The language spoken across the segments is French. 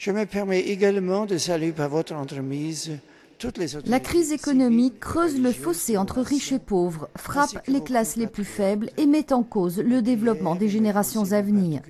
Je me permets également de saluer par votre entremise toutes les autorités. La crise économique creuse le fossé entre riches et pauvres, frappe les classes les plus faibles et met en cause le développement des générations à venir.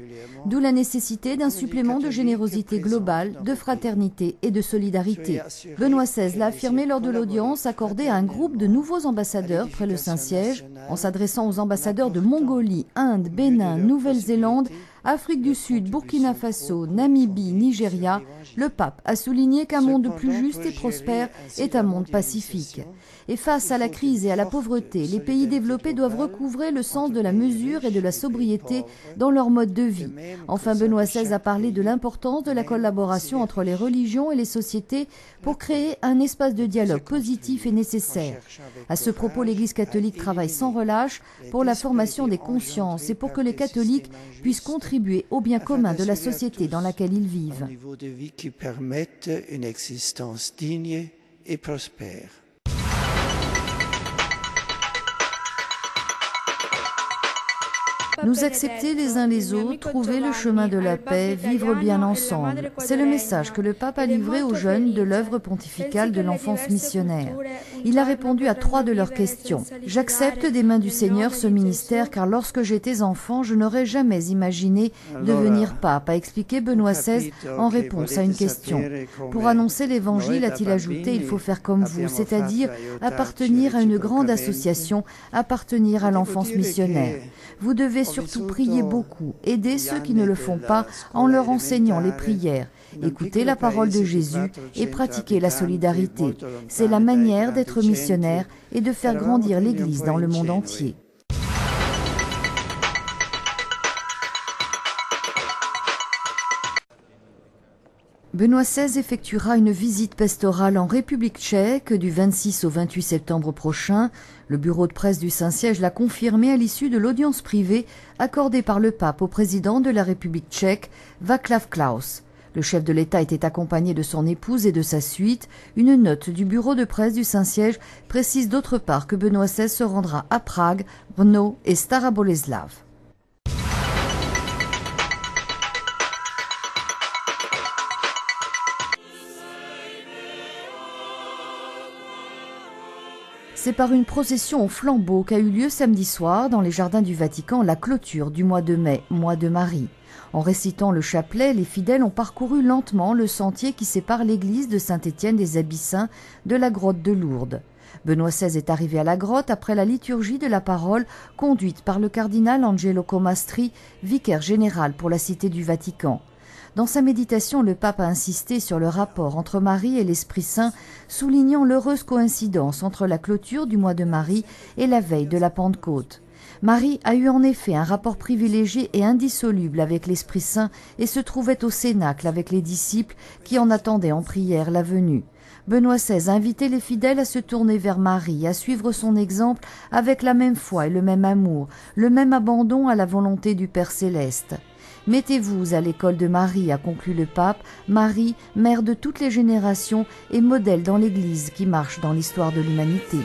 D'où la nécessité d'un supplément de générosité globale, de fraternité et de solidarité. Benoît XVI l'a affirmé lors de l'audience accordée à un groupe de nouveaux ambassadeurs près le Saint-Siège, en s'adressant aux ambassadeurs de Mongolie, Inde, Bénin, Nouvelle-Zélande, Afrique du Sud, Burkina Faso, Namibie, Nigeria. Le pape a souligné qu'un monde plus juste et prospère est un monde pacifique. Et face à la crise et à la pauvreté, les pays développés doivent recouvrer le sens de la mesure et de la sobriété dans leur mode de vie. Enfin, Benoît XVI a parlé de l'importance de la collaboration entre les religions et les sociétés pour créer un espace de dialogue positif et nécessaire. À ce propos, l'Église catholique travaille sans relâche pour la formation des consciences et pour que les catholiques puissent contribuer au bien commun de la société dans laquelle ils vivent. Un niveau de vie qui permette une existence digne et prospère. Nous accepter les uns les autres, trouver le chemin de la paix, vivre bien ensemble. C'est le message que le pape a livré aux jeunes de l'œuvre pontificale de l'enfance missionnaire. Il a répondu à 3 de leurs questions. J'accepte des mains du Seigneur ce ministère car lorsque j'étais enfant, je n'aurais jamais imaginé devenir pape, a expliqué Benoît XVI en réponse à une question. Pour annoncer l'évangile, a-t-il ajouté, il faut faire comme vous, c'est-à-dire appartenir à une grande association, appartenir à l'enfance missionnaire. Vous devez surtout prier beaucoup, aider ceux qui ne le font pas en leur enseignant les prières, écouter la parole de Jésus et pratiquer la solidarité. C'est la manière d'être missionnaire et de faire grandir l'Église dans le monde entier. Benoît XVI effectuera une visite pastorale en République tchèque du 26 au 28 septembre prochain. Le bureau de presse du Saint-Siège l'a confirmé à l'issue de l'audience privée accordée par le pape au président de la République tchèque, Václav Klaus. Le chef de l'État était accompagné de son épouse et de sa suite. Une note du bureau de presse du Saint-Siège précise d'autre part que Benoît XVI se rendra à Prague, Brno et Stara Boleslav. C'est par une procession au flambeau qu'a eu lieu samedi soir dans les jardins du Vatican la clôture du mois de mai, mois de Marie. En récitant le chapelet, les fidèles ont parcouru lentement le sentier qui sépare l'église de Saint-Étienne des Abyssins de la grotte de Lourdes. Benoît XVI est arrivé à la grotte après la liturgie de la parole conduite par le cardinal Angelo Comastri, vicaire général pour la Cité du Vatican. Dans sa méditation, le pape a insisté sur le rapport entre Marie et l'Esprit Saint, soulignant l'heureuse coïncidence entre la clôture du mois de Marie et la veille de la Pentecôte. Marie a eu en effet un rapport privilégié et indissoluble avec l'Esprit Saint et se trouvait au cénacle avec les disciples qui en attendaient en prière la venue. Benoît XVI a invité les fidèles à se tourner vers Marie, à suivre son exemple avec la même foi et le même amour, le même abandon à la volonté du Père Céleste. Mettez-vous à l'école de Marie, a conclu le pape. Marie, mère de toutes les générations et modèle dans l'Église qui marche dans l'histoire de l'humanité.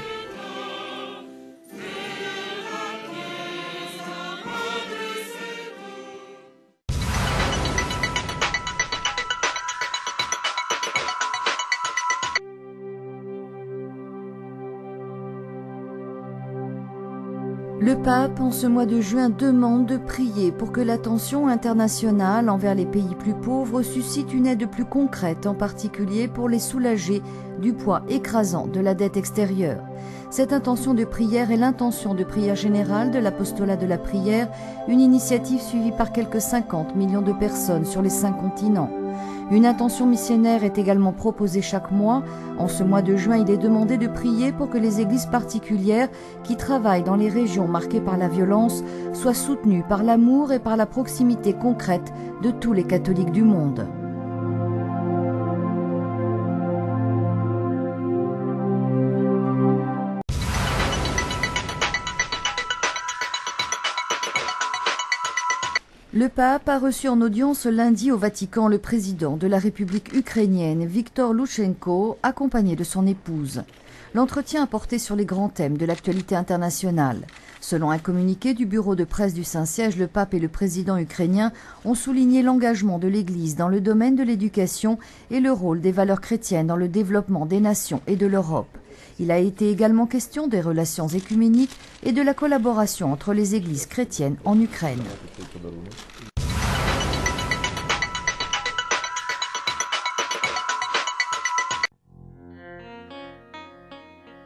Le pape, en ce mois de juin, demande de prier pour que l'attention internationale envers les pays plus pauvres suscite une aide plus concrète, en particulier pour les soulager du poids écrasant de la dette extérieure. Cette intention de prière est l'intention de prière générale de l'apostolat de la prière, une initiative suivie par quelques 50 millions de personnes sur les 5 continents. Une intention missionnaire est également proposée chaque mois. En ce mois de juin, il est demandé de prier pour que les églises particulières qui travaillent dans les régions marquées par la violence soient soutenues par l'amour et par la proximité concrète de tous les catholiques du monde. Le pape a reçu en audience lundi au Vatican le président de la République ukrainienne, Viktor Loutchenko, accompagné de son épouse. L'entretien a porté sur les grands thèmes de l'actualité internationale. Selon un communiqué du bureau de presse du Saint-Siège, le pape et le président ukrainien ont souligné l'engagement de l'Église dans le domaine de l'éducation et le rôle des valeurs chrétiennes dans le développement des nations et de l'Europe. Il a été également question des relations écuméniques et de la collaboration entre les églises chrétiennes en Ukraine.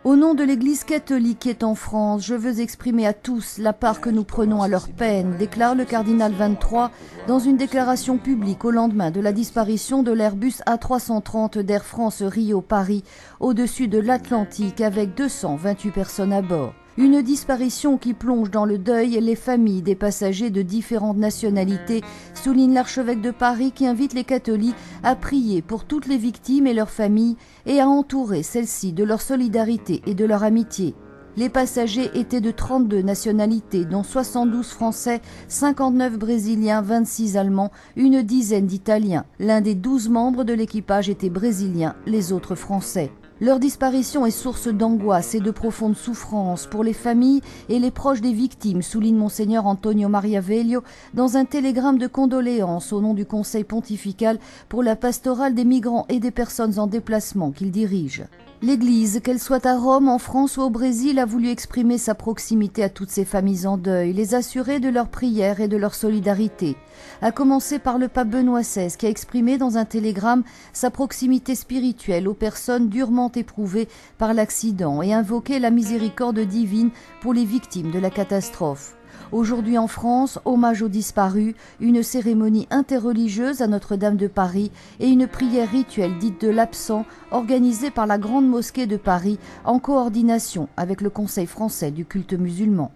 Au nom de l'Église catholique qui est en France, je veux exprimer à tous la part que nous prenons à leur peine, déclare le cardinal 23 dans une déclaration publique au lendemain de la disparition de l'Airbus A330 d'Air France Rio-Paris au-dessus de l'Atlantique avec 228 personnes à bord. Une disparition qui plonge dans le deuil les familles des passagers de différentes nationalités, souligne l'archevêque de Paris qui invite les catholiques à prier pour toutes les victimes et leurs familles et à entourer celles-ci de leur solidarité et de leur amitié. Les passagers étaient de 32 nationalités, dont 72 Français, 59 Brésiliens, 26 Allemands, une dizaine d'Italiens. L'un des 12 membres de l'équipage était brésilien, les autres Français. Leur disparition est source d'angoisse et de profonde souffrance pour les familles et les proches des victimes, souligne Monseigneur Antonio Maria Velho dans un télégramme de condoléances au nom du Conseil pontifical pour la pastorale des migrants et des personnes en déplacement qu'il dirige. L'Église, qu'elle soit à Rome, en France ou au Brésil, a voulu exprimer sa proximité à toutes ces familles en deuil, les assurer de leur prière et de leur solidarité. À commencer par le pape Benoît XVI, qui a exprimé dans un télégramme sa proximité spirituelle aux personnes durement éprouvées par l'accident et invoqué la miséricorde divine pour les victimes de la catastrophe. Aujourd'hui en France, hommage aux disparus, une cérémonie interreligieuse à Notre-Dame de Paris et une prière rituelle dite de l'absent organisée par la Grande Mosquée de Paris en coordination avec le Conseil français du culte musulman.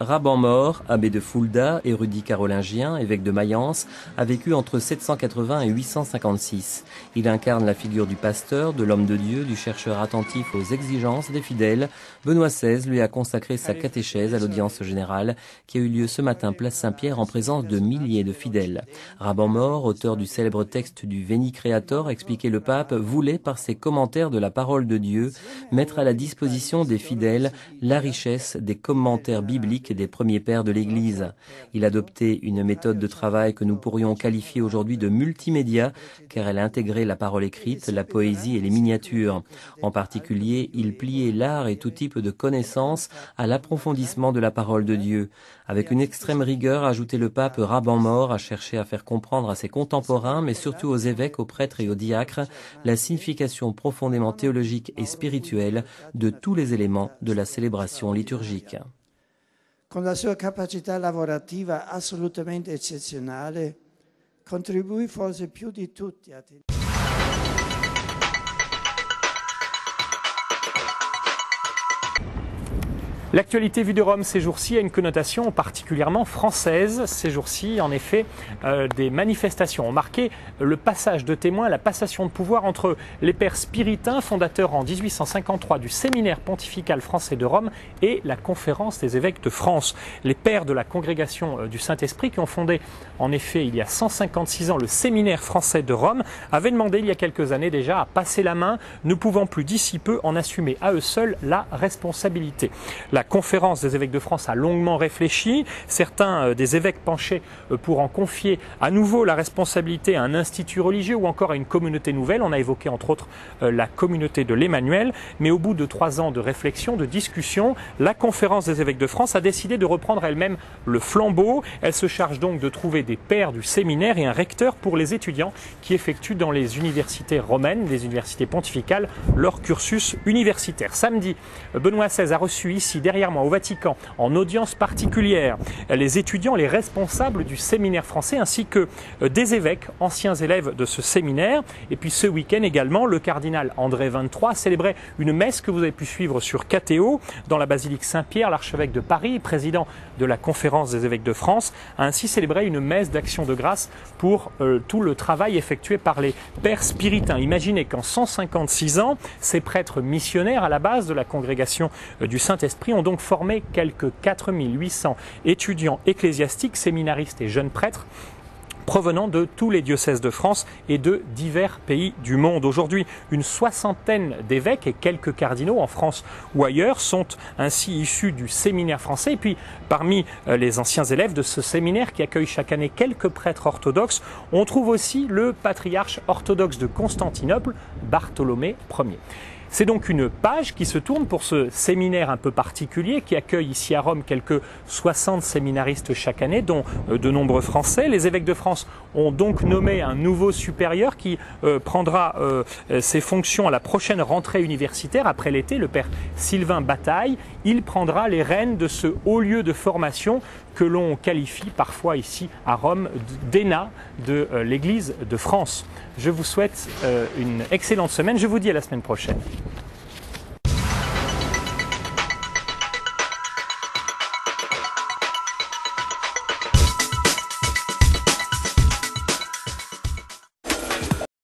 Raban Mor, abbé de Fulda, érudit carolingien, évêque de Mayence, a vécu entre 780 et 856. Il incarne la figure du pasteur, de l'homme de Dieu, du chercheur attentif aux exigences des fidèles. Benoît XVI lui a consacré sa catéchèse à l'audience générale qui a eu lieu ce matin place Saint-Pierre en présence de milliers de fidèles. Raban Mor, auteur du célèbre texte du Veni Creator, expliquait le pape, voulait par ses commentaires de la parole de Dieu mettre à la disposition des fidèles la richesse des commentaires bibliques des premiers pères de l'Église. Il adoptait une méthode de travail que nous pourrions qualifier aujourd'hui de multimédia, car elle intégrait la parole écrite, la poésie et les miniatures. En particulier, il pliait l'art et tout type de connaissances à l'approfondissement de la parole de Dieu. Avec une extrême rigueur, ajoutait le pape, Raban Mor a cherché à faire comprendre à ses contemporains, mais surtout aux évêques, aux prêtres et aux diacres, la signification profondément théologique et spirituelle de tous les éléments de la célébration liturgique. Con la sua capacità lavorativa assolutamente eccezionale, contribuì forse più di tutti a L'actualité vue de Rome ces jours-ci a une connotation particulièrement française. Ces jours-ci, en effet, des manifestations ont marqué le passage de témoins, la passation de pouvoir entre les pères spiritains, fondateurs en 1853 du séminaire pontifical français de Rome, et la conférence des évêques de France. Les pères de la congrégation du Saint-Esprit, qui ont fondé en effet il y a 156 ans le séminaire français de Rome, avaient demandé il y a quelques années déjà à passer la main, ne pouvant plus d'ici peu en assumer à eux seuls la responsabilité. La conférence des évêques de France a longuement réfléchi. Certains des évêques penchaient pour en confier à nouveau la responsabilité à un institut religieux ou encore à une communauté nouvelle. On a évoqué entre autres la communauté de l'Emmanuel. Mais au bout de 3 ans de réflexion, de discussion, la conférence des évêques de France a décidé de reprendre elle-même le flambeau. Elle se charge donc de trouver des pères du séminaire et un recteur pour les étudiants qui effectuent dans les universités romaines, les universités pontificales, leur cursus universitaire. Samedi, Benoît XVI a reçu ici derrière moi au Vatican, en audience particulière, les étudiants, les responsables du séminaire français ainsi que des évêques, anciens élèves de ce séminaire. Et puis ce week-end également, le cardinal André XXIII célébrait une messe que vous avez pu suivre sur KTO dans la basilique Saint-Pierre. L'archevêque de Paris, président de la conférence des évêques de France, a ainsi célébré une messe d'action de grâce pour tout le travail effectué par les pères spiritains. Imaginez qu'en 156 ans, ces prêtres missionnaires à la base de la congrégation du Saint-Esprit ont donc formé quelques 4800 étudiants ecclésiastiques, séminaristes et jeunes prêtres provenant de tous les diocèses de France et de divers pays du monde. Aujourd'hui, une soixantaine d'évêques et quelques cardinaux en France ou ailleurs sont ainsi issus du séminaire français. Et puis, parmi les anciens élèves de ce séminaire qui accueille chaque année quelques prêtres orthodoxes, on trouve aussi le patriarche orthodoxe de Constantinople, Bartholomée Ier. C'est donc une page qui se tourne pour ce séminaire un peu particulier qui accueille ici à Rome quelques 60 séminaristes chaque année, dont de nombreux Français. Les évêques de France ont donc nommé un nouveau supérieur qui prendra ses fonctions à la prochaine rentrée universitaire après l'été, le père Sylvain Bataille. Il prendra les rênes de ce haut lieu de formation que l'on qualifie parfois ici à Rome d'ENA de l'Église de France. Je vous souhaite une excellente semaine. Je vous dis à la semaine prochaine.